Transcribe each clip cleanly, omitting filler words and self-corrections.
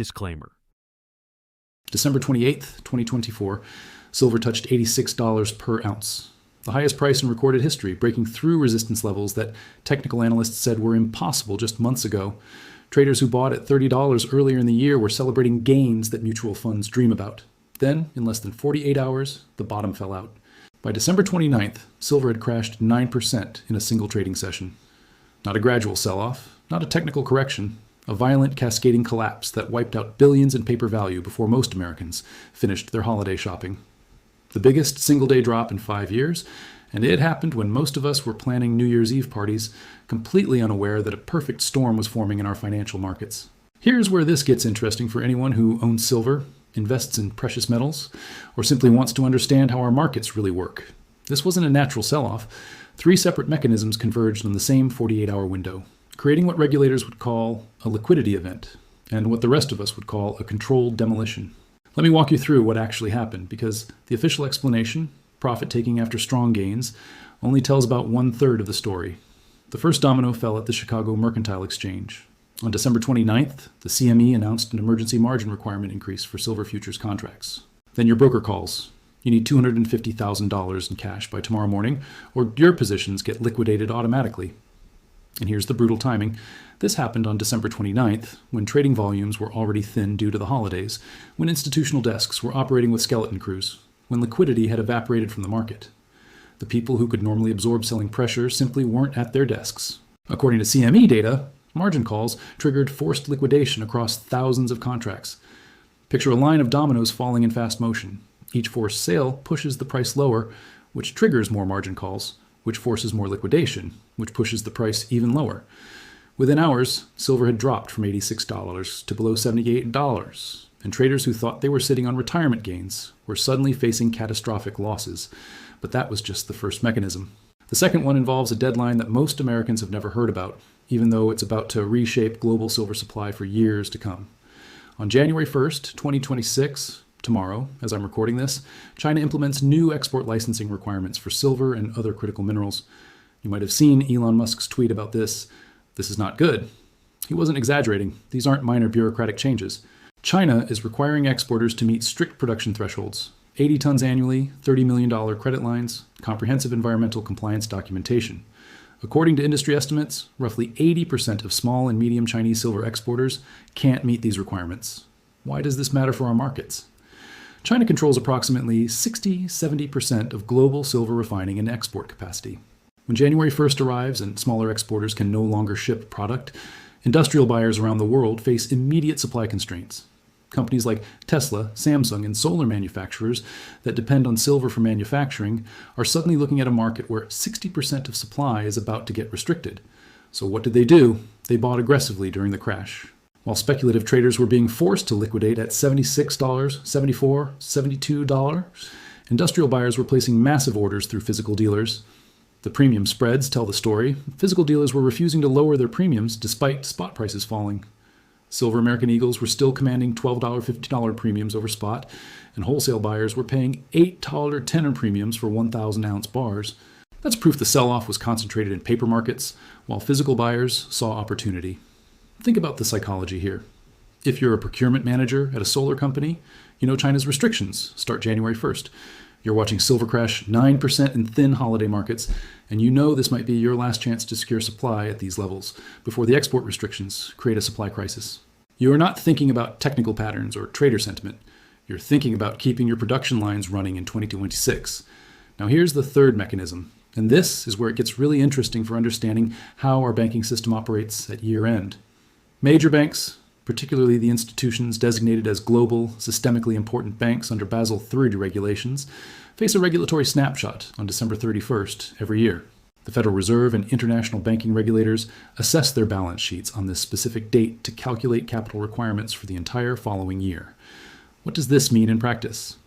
Disclaimer. December 28th, 2024, silver touched $86 per ounce, the highest price in recorded history, breaking through resistance levels that technical analysts said were impossible just months ago. Traders who bought at $30 earlier in the year were celebrating gains that mutual funds dream about. Then, in less than 48 hours, the bottom fell out. By December 29th, silver had crashed 9% in a single trading session. Not a gradual sell-off, not a technical correction, a violent cascading collapse that wiped out billions in paper value before most Americans finished their holiday shopping. The biggest single-day drop in 5 years, and it happened when most of us were planning New Year's Eve parties, completely unaware that a perfect storm was forming in our financial markets. Here's where this gets interesting for anyone who owns silver, invests in precious metals, or simply wants to understand how our markets really work. This wasn't a natural sell-off. 3 separate mechanisms converged on the same 48-hour window, creating what regulators would call a liquidity event, and what the rest of us would call a controlled demolition. Let me walk you through what actually happened, because the official explanation, profit-taking after strong gains, only tells about 1/3 of the story. The first domino fell at the Chicago Mercantile Exchange. On December 29th, the CME announced an emergency margin requirement increase for silver futures contracts. Then your broker calls. You need $250,000 in cash by tomorrow morning, or your positions get liquidated automatically. And here's the brutal timing. This happened on December 29th, when trading volumes were already thin due to the holidays, when institutional desks were operating with skeleton crews, when liquidity had evaporated from the market. The people who could normally absorb selling pressure simply weren't at their desks. According to CME data, margin calls triggered forced liquidation across thousands of contracts. Picture a line of dominoes falling in fast motion. Each forced sale pushes the price lower, which triggers more margin calls, which forces more liquidation, which pushes the price even lower. Within hours, silver had dropped from $86 to below $78, and traders who thought they were sitting on retirement gains were suddenly facing catastrophic losses. But that was just the first mechanism. The second one involves a deadline that most Americans have never heard about, even though it's about to reshape global silver supply for years to come. On January 1st, 2026, tomorrow, as I'm recording this, China implements new export licensing requirements for silver and other critical minerals. You might have seen Elon Musk's tweet about this. This is not good. He wasn't exaggerating. These aren't minor bureaucratic changes. China is requiring exporters to meet strict production thresholds: 80 tons annually, $30 million credit lines, comprehensive environmental compliance documentation. According to industry estimates, roughly 80% of small and medium Chinese silver exporters can't meet these requirements. Why does this matter for our markets? China controls approximately 60-70% of global silver refining and export capacity. When January 1st arrives and smaller exporters can no longer ship product, industrial buyers around the world face immediate supply constraints. Companies like Tesla, Samsung, and solar manufacturers that depend on silver for manufacturing are suddenly looking at a market where 60% of supply is about to get restricted. So what did they do? They bought aggressively during the crash. While speculative traders were being forced to liquidate at $76, $74, $72, industrial buyers were placing massive orders through physical dealers. The premium spreads tell the story. Physical dealers were refusing to lower their premiums despite spot prices falling. Silver American Eagles were still commanding $12, $15 premiums over spot, and wholesale buyers were paying $8 tenor premiums for 1,000-ounce bars. That's proof the sell-off was concentrated in paper markets, while physical buyers saw opportunity. Think about the psychology here. If you're a procurement manager at a solar company, you know China's restrictions start January 1st. You're watching silver crash 9% in thin holiday markets, and you know this might be your last chance to secure supply at these levels before the export restrictions create a supply crisis. You are not thinking about technical patterns or trader sentiment. You're thinking about keeping your production lines running in 2026. Now here's the third mechanism, and this is where it gets really interesting for understanding how our banking system operates at year end. Major banks, particularly the institutions designated as global, systemically important banks under Basel III regulations, face a regulatory snapshot on December 31st every year. The Federal Reserve and international banking regulators assess their balance sheets on this specific date to calculate capital requirements for the entire following year. What does this mean in practice?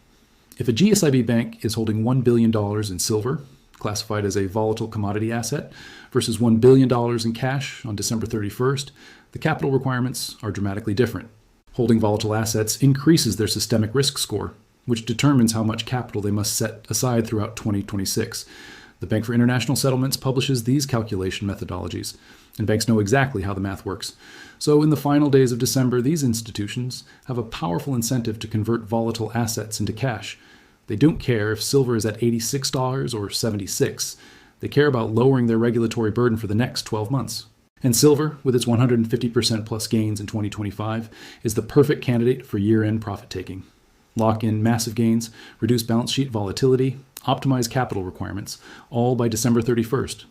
If a GSIB bank is holding $1 billion in silver, classified as a volatile commodity asset, versus $1 billion in cash on December 31st, the capital requirements are dramatically different. Holding volatile assets increases their systemic risk score, which determines how much capital they must set aside throughout 2026. The Bank for International Settlements publishes these calculation methodologies, and banks know exactly how the math works. So in the final days of December, these institutions have a powerful incentive to convert volatile assets into cash. They don't care if silver is at $86 or $76. They care about lowering their regulatory burden for the next 12 months. And silver, with its 150% plus gains in 2025, is the perfect candidate for year-end profit-taking. Lock in massive gains, reduce balance sheet volatility, optimize capital requirements, all by December 31st.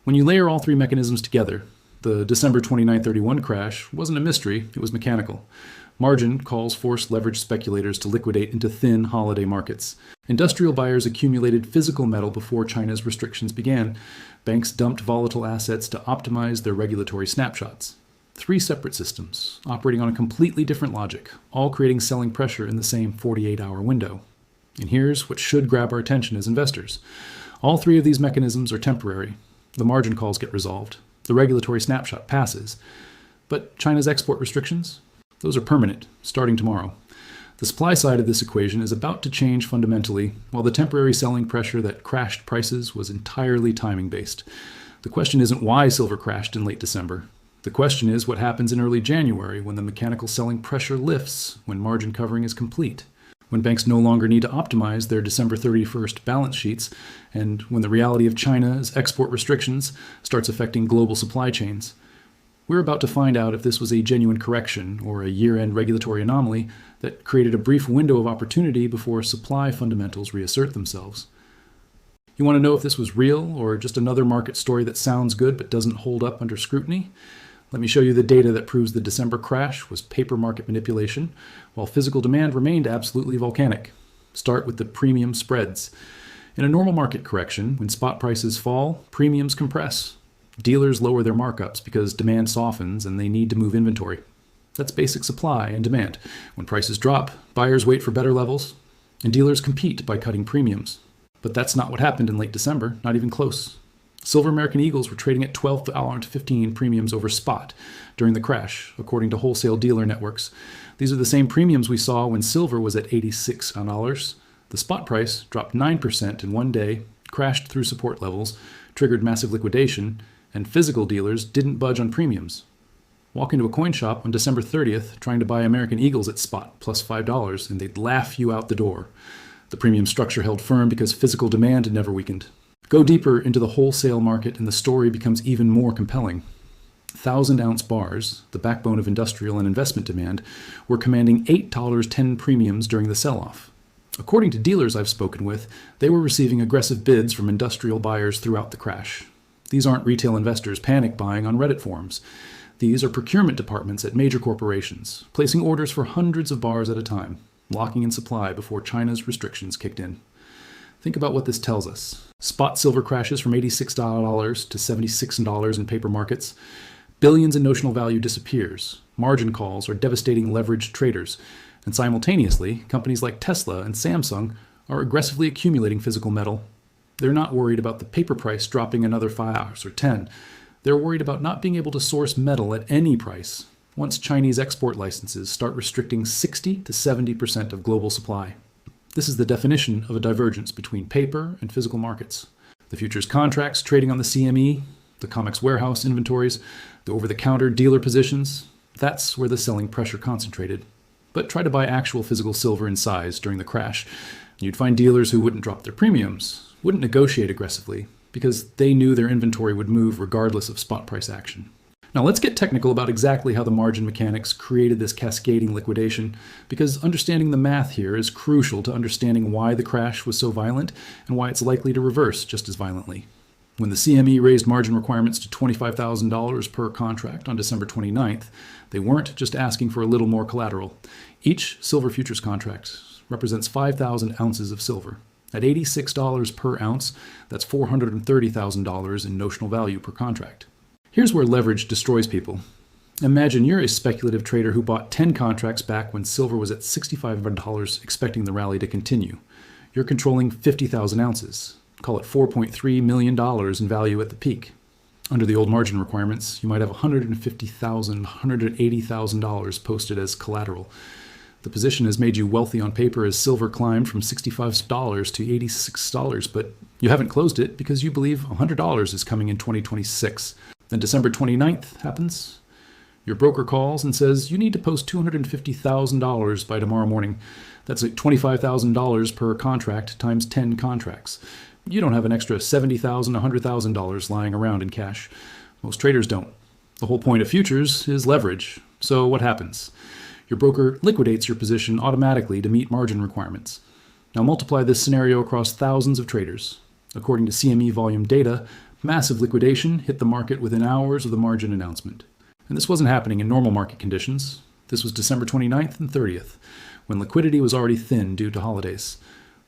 When you layer all three mechanisms together, the December 29-31 crash wasn't a mystery, it was mechanical. Margin calls forced leveraged speculators to liquidate into thin holiday markets. Industrial buyers accumulated physical metal before China's restrictions began. Banks dumped volatile assets to optimize their regulatory snapshots. Three separate systems, operating on a completely different logic, all creating selling pressure in the same 48-hour window. And here's what should grab our attention as investors. All three of these mechanisms are temporary. The margin calls get resolved. The regulatory snapshot passes. But China's export restrictions? Those are permanent, starting tomorrow. The supply side of this equation is about to change fundamentally, while the temporary selling pressure that crashed prices was entirely timing-based. The question isn't why silver crashed in late December. The question is what happens in early January when the mechanical selling pressure lifts, when margin covering is complete, when banks no longer need to optimize their December 31st balance sheets, and when the reality of China's export restrictions starts affecting global supply chains. We're about to find out if this was a genuine correction or a year-end regulatory anomaly that created a brief window of opportunity before supply fundamentals reassert themselves. You want to know if this was real or just another market story that sounds good but doesn't hold up under scrutiny? Let me show you the data that proves the December crash was paper market manipulation, while physical demand remained absolutely volcanic. Start with the premium spreads. In a normal market correction, when spot prices fall, premiums compress. Dealers lower their markups because demand softens and they need to move inventory. That's basic supply and demand. When prices drop, buyers wait for better levels, and dealers compete by cutting premiums. But that's not what happened in late December, not even close. Silver American Eagles were trading at $12.15 premiums over spot during the crash, according to wholesale dealer networks. These are the same premiums we saw when silver was at $86. The spot price dropped 9% in one day, crashed through support levels, triggered massive liquidation, and physical dealers didn't budge on premiums. Walk into a coin shop on December 30th trying to buy American Eagles at spot plus $5, and they'd laugh you out the door. The premium structure held firm because physical demand had never weakened. Go deeper into the wholesale market and the story becomes even more compelling. 1,000-ounce bars, the backbone of industrial and investment demand, were commanding $8.10 premiums during the sell-off. According to dealers I've spoken with, they were receiving aggressive bids from industrial buyers throughout the crash. These aren't retail investors panic buying on Reddit forums. These are procurement departments at major corporations, placing orders for hundreds of bars at a time, locking in supply before China's restrictions kicked in. Think about what this tells us. Spot silver crashes from $86 to $76 in paper markets. Billions in notional value disappears. Margin calls are devastating leveraged traders. And simultaneously, companies like Tesla and Samsung are aggressively accumulating physical metal. They're not worried about the paper price dropping another $5 or $10. They're worried about not being able to source metal at any price once Chinese export licenses start restricting 60 to 70% of global supply. This is the definition of a divergence between paper and physical markets. The futures contracts trading on the CME, the COMEX warehouse inventories, the over-the-counter dealer positions, that's where the selling pressure concentrated. But try to buy actual physical silver in size during the crash. You'd find dealers who wouldn't drop their premiums, wouldn't negotiate aggressively, because they knew their inventory would move regardless of spot price action. Now let's get technical about exactly how the margin mechanics created this cascading liquidation, because understanding the math here is crucial to understanding why the crash was so violent and why it's likely to reverse just as violently. When the CME raised margin requirements to $25,000 per contract on December 29th, they weren't just asking for a little more collateral. Each silver futures contract represents 5,000 ounces of silver. At $86 per ounce, that's $430,000 in notional value per contract. Here's where leverage destroys people. Imagine you're a speculative trader who bought 10 contracts back when silver was at $6,500, expecting the rally to continue. You're controlling 50,000 ounces. Call it $4.3 million in value at the peak. Under the old margin requirements, you might have $150,000, $180,000 posted as collateral. The position has made you wealthy on paper as silver climbed from $65 to $86, but You haven't closed it because you believe $100 is coming in 2026. Then December 29th happens. Your broker calls and says you need to post $250,000 by tomorrow morning. That's like $25,000 per contract times 10 contracts. You don't have an extra $70,000, $100,000 lying around in cash. Most traders don't. The whole point of futures is leverage. So what happens? Your broker liquidates your position automatically to meet margin requirements. Now multiply this scenario across thousands of traders. According to CME volume data, massive liquidation hit the market within hours of the margin announcement. And this wasn't happening in normal market conditions. This was December 29th and 30th, when liquidity was already thin due to holidays.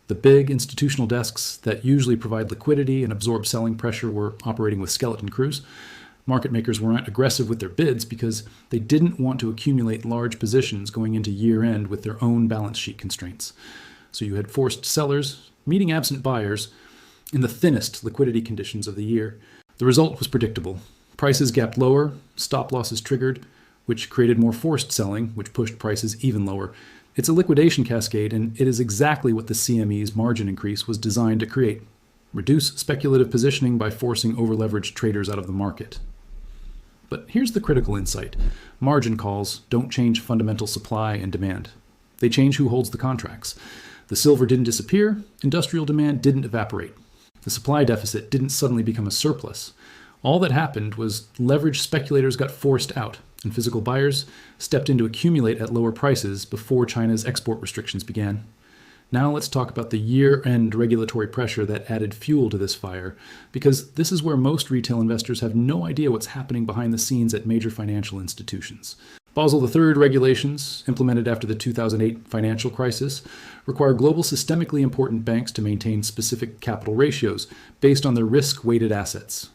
The big institutional desks that usually provide liquidity and absorb selling pressure were operating with skeleton crews. Market makers weren't aggressive with their bids because they didn't want to accumulate large positions going into year-end with their own balance sheet constraints. So you had forced sellers meeting absent buyers in the thinnest liquidity conditions of the year. The result was predictable. Prices gapped lower, stop losses triggered, which created more forced selling, which pushed prices even lower. It's a liquidation cascade, and it is exactly what the CME's margin increase was designed to create. Reduce speculative positioning by forcing over-leveraged traders out of the market. But here's the critical insight. Margin calls don't change fundamental supply and demand. They change who holds the contracts. The silver didn't disappear, industrial demand didn't evaporate. The supply deficit didn't suddenly become a surplus. All that happened was leveraged speculators got forced out, and physical buyers stepped in to accumulate at lower prices before China's export restrictions began. Now let's talk about the year-end regulatory pressure that added fuel to this fire, because this is where most retail investors have no idea what's happening behind the scenes at major financial institutions. Basel III regulations, implemented after the 2008 financial crisis, require global systemically important banks to maintain specific capital ratios based on their risk-weighted assets.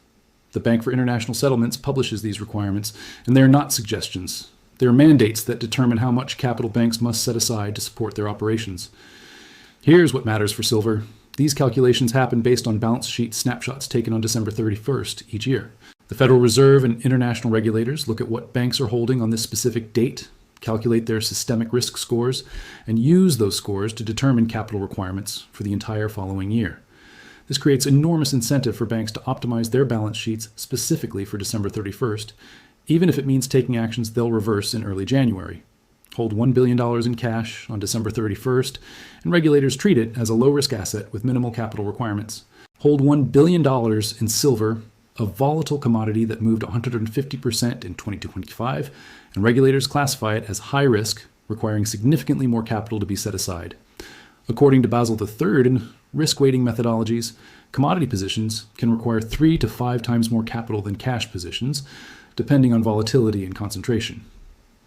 The Bank for International Settlements publishes these requirements, and they are not suggestions. They are mandates that determine how much capital banks must set aside to support their operations. Here's what matters for silver. These calculations happen based on balance sheet snapshots taken on December 31st each year. The Federal Reserve and international regulators look at what banks are holding on this specific date, calculate their systemic risk scores, and use those scores to determine capital requirements for the entire following year. This creates enormous incentive for banks to optimize their balance sheets specifically for December 31st, even if it means taking actions they'll reverse in early January. Hold $1 billion in cash on December 31st, and regulators treat it as a low-risk asset with minimal capital requirements. Hold $1 billion in silver, a volatile commodity that moved 150% in 2025, and regulators classify it as high risk, requiring significantly more capital to be set aside. According to Basel III and risk-weighting methodologies, commodity positions can require 3 to 5 times more capital than cash positions, depending on volatility and concentration.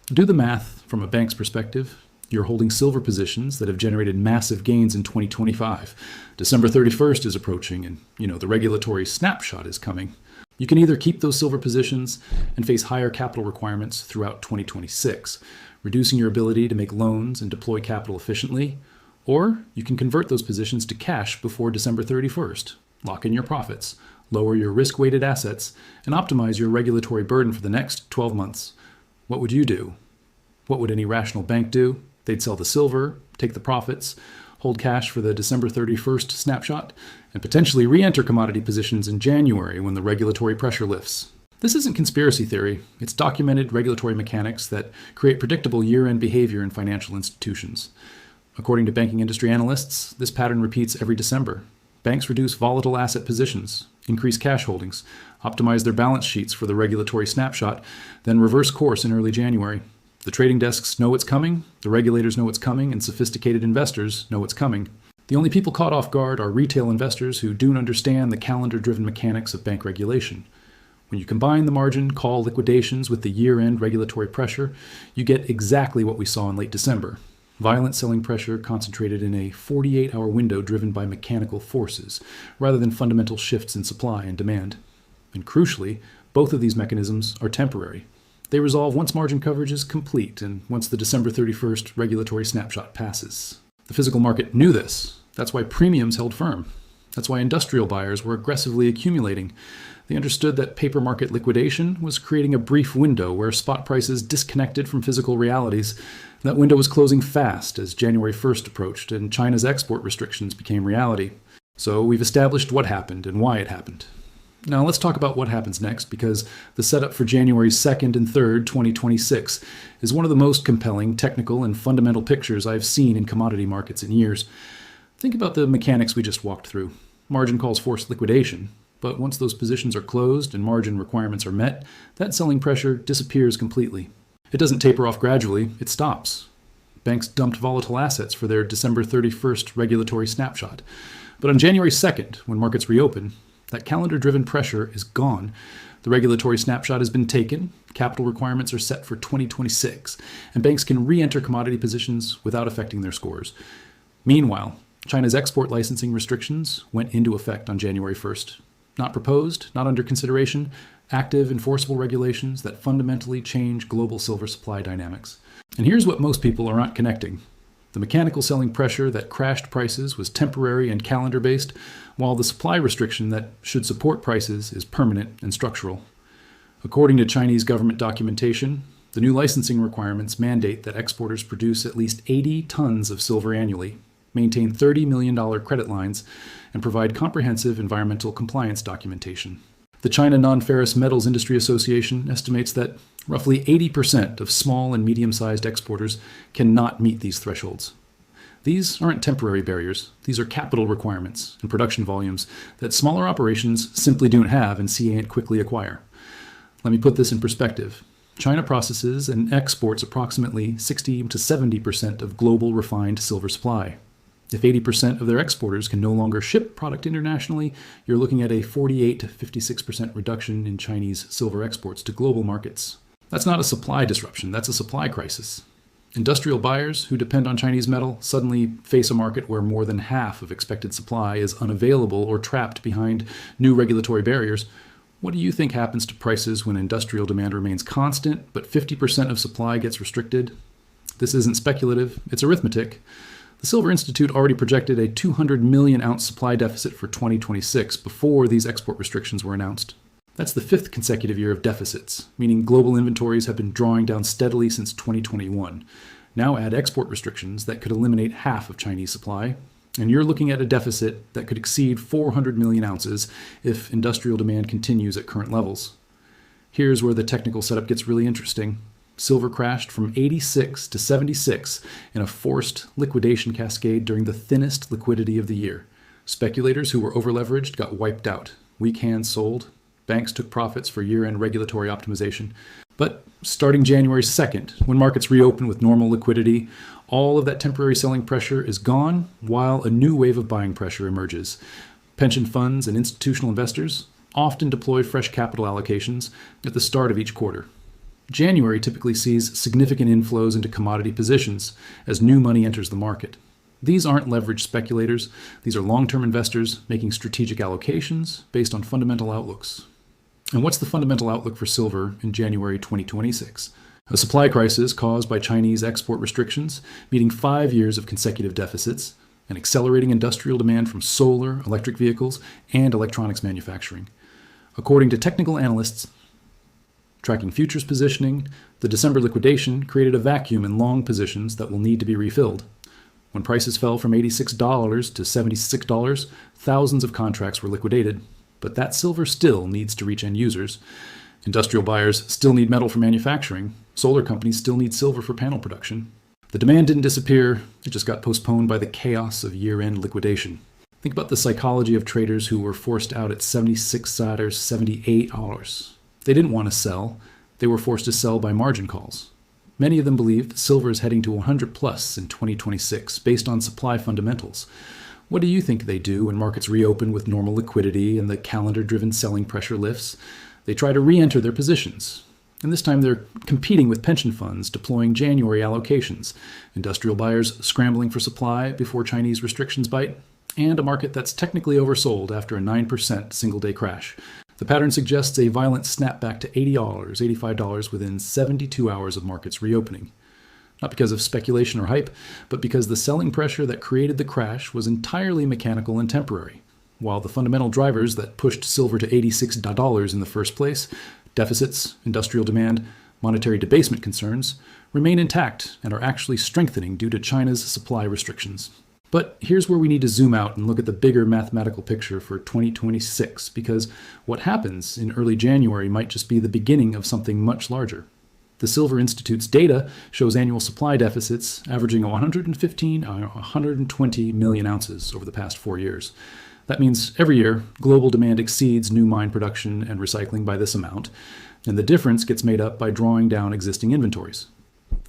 Do the math from a bank's perspective. You're holding silver positions that have generated massive gains in 2025. December 31st is approaching, and the regulatory snapshot is coming. You can either keep those silver positions and face higher capital requirements throughout 2026, reducing your ability to make loans and deploy capital efficiently, or you can convert those positions to cash before December 31st, lock in your profits, lower your risk-weighted assets, and optimize your regulatory burden for the next 12 months. What would you do? What would any rational bank do? They'd sell the silver, take the profits, hold cash for the December 31st snapshot, and potentially re-enter commodity positions in January when the regulatory pressure lifts. This isn't conspiracy theory. It's documented regulatory mechanics that create predictable year-end behavior in financial institutions. According to banking industry analysts, this pattern repeats every December. Banks reduce volatile asset positions, increase cash holdings, optimize their balance sheets for the regulatory snapshot, then reverse course in early January. The trading desks know it's coming, the regulators know it's coming, and sophisticated investors know it's coming. The only people caught off guard are retail investors who don't understand the calendar-driven mechanics of bank regulation. When you combine the margin call liquidations with the year-end regulatory pressure, you get exactly what we saw in late December. Violent selling pressure concentrated in a 48-hour window driven by mechanical forces, rather than fundamental shifts in supply and demand. And crucially, both of these mechanisms are temporary. They resolve once margin coverage is complete and once the December 31st regulatory snapshot passes. The physical market knew this. That's why premiums held firm. That's why industrial buyers were aggressively accumulating. They understood that paper market liquidation was creating a brief window where spot prices disconnected from physical realities. That window was closing fast as January 1st approached and China's export restrictions became reality. So we've established what happened and why it happened. Now let's talk about what happens next, because the setup for January 2nd and 3rd, 2026 is one of the most compelling technical and fundamental pictures I've seen in commodity markets in years. Think about the mechanics we just walked through. Margin calls force liquidation, but once those positions are closed and margin requirements are met, that selling pressure disappears completely. It doesn't taper off gradually, it stops. Banks dumped volatile assets for their December 31st regulatory snapshot. But on January 2nd, when markets reopen, that calendar-driven pressure is gone. The regulatory snapshot has been taken, capital requirements are set for 2026, and banks can re-enter commodity positions without affecting their scores. Meanwhile, China's export licensing restrictions went into effect on January 1st. Not proposed, not under consideration, active enforceable regulations that fundamentally change global silver supply dynamics. And here's what most people are not connecting. The mechanical selling pressure that crashed prices was temporary and calendar-based, while the supply restriction that should support prices is permanent and structural. According to Chinese government documentation, the new licensing requirements mandate that exporters produce at least 80 tons of silver annually, maintain $30 million credit lines, and provide comprehensive environmental compliance documentation. The China Non-Ferrous Metals Industry Association estimates that roughly 80% of small and medium-sized exporters cannot meet these thresholds. These aren't temporary barriers. These are capital requirements and production volumes that smaller operations simply don't have and can't quickly acquire. Let me put this in perspective. China processes and exports approximately 60 to 70% of global refined silver supply. If 80% of their exporters can no longer ship product internationally, you're looking at a 48 to 56% reduction in Chinese silver exports to global markets. That's not a supply disruption, that's a supply crisis. Industrial buyers who depend on Chinese metal suddenly face a market where more than half of expected supply is unavailable or trapped behind new regulatory barriers. What do you think happens to prices when industrial demand remains constant, but 50% of supply gets restricted? This isn't speculative, it's arithmetic. The Silver Institute already projected a 200 million ounce supply deficit for 2026 before these export restrictions were announced. That's the 5th consecutive year of deficits, meaning global inventories have been drawing down steadily since 2021. Now add export restrictions that could eliminate half of Chinese supply, and you're looking at a deficit that could exceed 400 million ounces if industrial demand continues at current levels. Here's where the technical setup gets really interesting. Silver crashed from 86 to 76 in a forced liquidation cascade during the thinnest liquidity of the year. Speculators who were overleveraged got wiped out. Weak hands sold. Banks took profits for year-end regulatory optimization. But starting January 2nd, when markets reopen with normal liquidity, all of that temporary selling pressure is gone, while a new wave of buying pressure emerges. Pension funds and institutional investors often deploy fresh capital allocations at the start of each quarter. January typically sees significant inflows into commodity positions as new money enters the market. These aren't leveraged speculators. These are long-term investors making strategic allocations based on fundamental outlooks. And what's the fundamental outlook for silver in January 2026? A supply crisis caused by Chinese export restrictions, meeting 5 years of consecutive deficits, and accelerating industrial demand from solar, electric vehicles, and electronics manufacturing. According to technical analysts tracking futures positioning, the December liquidation created a vacuum in long positions that will need to be refilled. When prices fell from $86 to $76, thousands of contracts were liquidated, but that silver still needs to reach end users. Industrial buyers still need metal for manufacturing. Solar companies still need silver for panel production. The demand didn't disappear, it just got postponed by the chaos of year-end liquidation. Think about the psychology of traders who were forced out at $76, $78. They didn't want to sell, they were forced to sell by margin calls. Many of them believe that silver is heading to 100 plus in 2026 based on supply fundamentals. What do you think they do when markets reopen with normal liquidity and the calendar-driven selling pressure lifts? They try to re-enter their positions. And this time they're competing with pension funds deploying January allocations, industrial buyers scrambling for supply before Chinese restrictions bite, and a market that's technically oversold after a 9% single-day crash. The pattern suggests a violent snapback to $80, $85 within 72 hours of markets reopening. Not because of speculation or hype, but because the selling pressure that created the crash was entirely mechanical and temporary, while the fundamental drivers that pushed silver to $86 in the first place, deficits, industrial demand, monetary debasement concerns, remain intact and are actually strengthening due to China's supply restrictions. But here's where we need to zoom out and look at the bigger mathematical picture for 2026, because what happens in early January might just be the beginning of something much larger. The Silver Institute's data shows annual supply deficits averaging 115 or 120 million ounces over the past 4 years. That means every year, global demand exceeds new mine production and recycling by this amount, and the difference gets made up by drawing down existing inventories.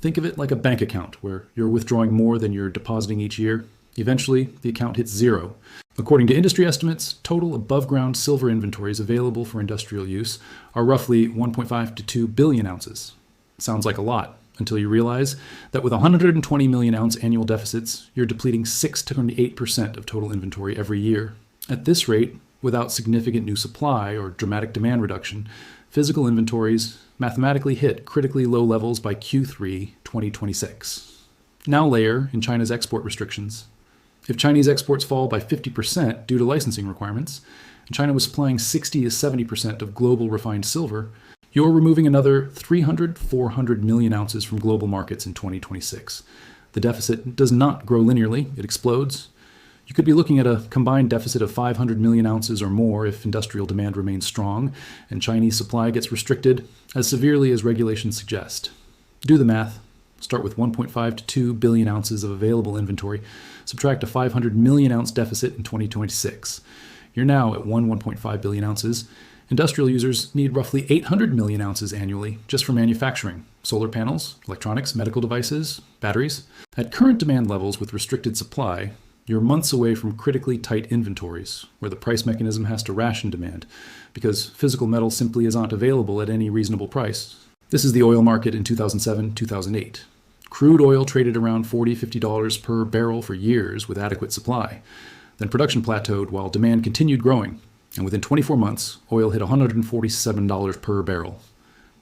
Think of it like a bank account where you're withdrawing more than you're depositing each year. Eventually, the account hits zero. According to industry estimates, total above-ground silver inventories available for industrial use are roughly 1.5 to 2 billion ounces. Sounds like a lot, until you realize that with 120 million ounce annual deficits, you're depleting 6 to 8% of total inventory every year. At this rate, without significant new supply or dramatic demand reduction, physical inventories mathematically hit critically low levels by Q3 2026. Now layer in China's export restrictions. If Chinese exports fall by 50% due to licensing requirements, and China was supplying 60 to 70% of global refined silver, you're removing another 400 million ounces from global markets in 2026. The deficit does not grow linearly, it explodes. You could be looking at a combined deficit of 500 million ounces or more if industrial demand remains strong and Chinese supply gets restricted as severely as regulations suggest. Do the math. Start with 1.5 to 2 billion ounces of available inventory. Subtract a 500 million ounce deficit in 2026. You're now at 1.5 billion ounces. Industrial users need roughly 800 million ounces annually just for manufacturing, solar panels, electronics, medical devices, batteries. At current demand levels with restricted supply, you're months away from critically tight inventories, where the price mechanism has to ration demand, because physical metal simply isn't available at any reasonable price. This is the oil market in 2007-2008. Crude oil traded around $40, $50 per barrel for years with adequate supply. Then production plateaued while demand continued growing. And within 24 months, oil hit $147 per barrel.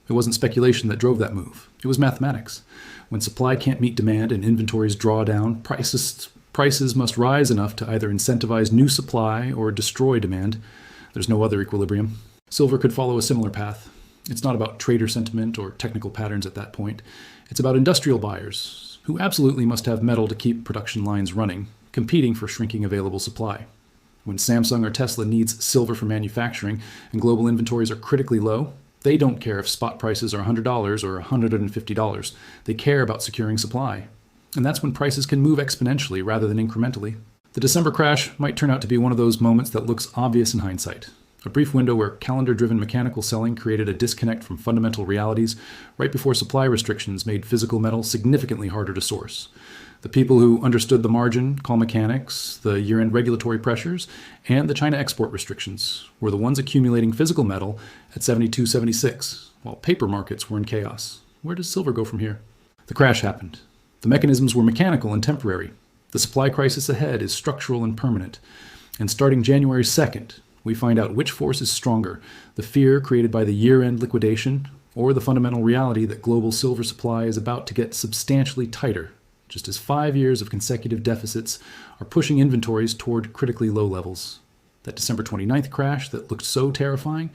It wasn't speculation that drove that move. It was mathematics. When supply can't meet demand and inventories draw down, prices must rise enough to either incentivize new supply or destroy demand. There's no other equilibrium. Silver could follow a similar path. It's not about trader sentiment or technical patterns at that point. It's about industrial buyers, who absolutely must have metal to keep production lines running, competing for shrinking available supply. When Samsung or Tesla needs silver for manufacturing and global inventories are critically low, they don't care if spot prices are $100 or $150. They care about securing supply. And that's when prices can move exponentially rather than incrementally. The December crash might turn out to be one of those moments that looks obvious in hindsight. A brief window where calendar-driven mechanical selling created a disconnect from fundamental realities right before supply restrictions made physical metal significantly harder to source. The people who understood the margin, call mechanics, the year-end regulatory pressures, and the China export restrictions were the ones accumulating physical metal at 72.76, while paper markets were in chaos. Where does silver go from here? The crash happened. The mechanisms were mechanical and temporary. The supply crisis ahead is structural and permanent. And starting January 2nd, we find out which force is stronger, the fear created by the year-end liquidation, or the fundamental reality that global silver supply is about to get substantially tighter, just as 5 years of consecutive deficits are pushing inventories toward critically low levels. That December 29th crash that looked so terrifying,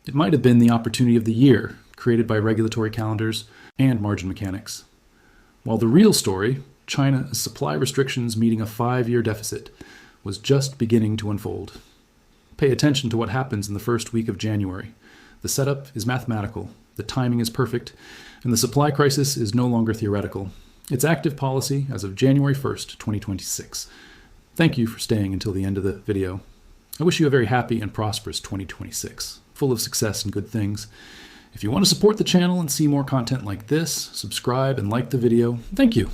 it might have been the opportunity of the year created by regulatory calendars and margin mechanics. While the real story, China's supply restrictions meeting a 5-year deficit, was just beginning to unfold. Pay attention to what happens in the first week of January. The setup is mathematical, the timing is perfect, and the supply crisis is no longer theoretical. It's active policy as of January 1st, 2026. Thank you for staying until the end of the video. I wish you a very happy and prosperous 2026, full of success and good things. If you want to support the channel and see more content like this, subscribe and like the video. Thank you.